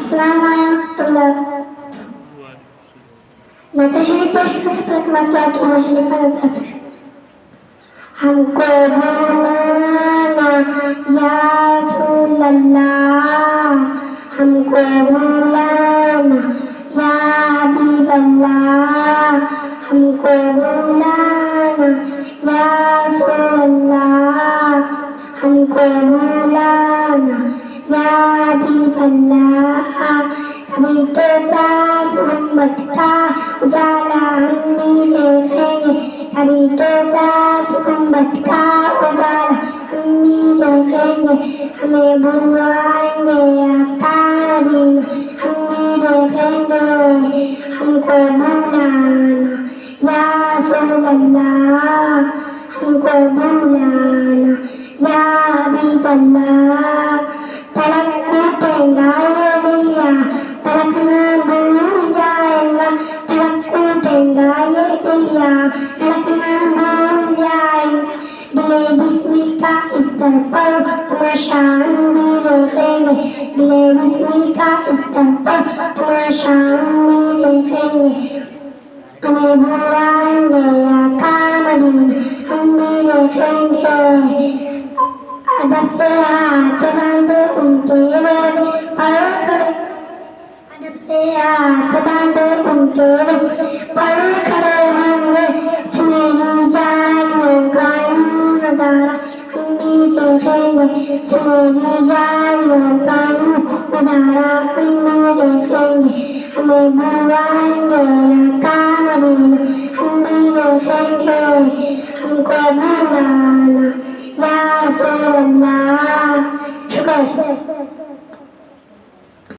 السلام ورحمة الله. नजर पेशकश प्रकमत मछली पर हमको भूलाना या रसूल अल्लाह, हमको भूलाना या हबीब अल्लाह, हमको भूलाना या रसूल अल्लाह, हमको भूलाना या हबीब अल्लाह। कभी तो साज उम्मत का उजाला हम भी देखेंगे, कभी तो साज उम्मत का उजाला हम भी देखेंगे। हमें बुलवाएंगे आका मदीना हम भी देखेंगे, हमको बुलाना या रसूल अल्लाह, हमको बुलाना या हबीब अल्लाह। तड़प टूटेगा ये दुनिया, तड़पना भूल जाएगा, तड़प टूटेगा ये दुनिया, तड़पना भूल जाएगा। दिले बिस्मिल का इस दर पर तुम्हारा शान भी देखेंगे, दिले बिस्मिल का इस दर पर तुम्हारा शान भी देखेंगे। हमें बुलाएंगे आका मदीना हम भी देखेंगे। अदब से हाथ बांधे उनके रोज पर खड़े, अदब से हाथ बांधे उनके रोज पर खड़े होंगे। सुनहरी जालियों का यूं नजारा हम भी देखेंगे, सुनहरी जालियों का यूं नजारा हम भी देखेंगे। हमें बुलाएंगे आका मदीना हम भी देखेंगे, हमको बुलाना या रसूल अल्लाह। शुक्र।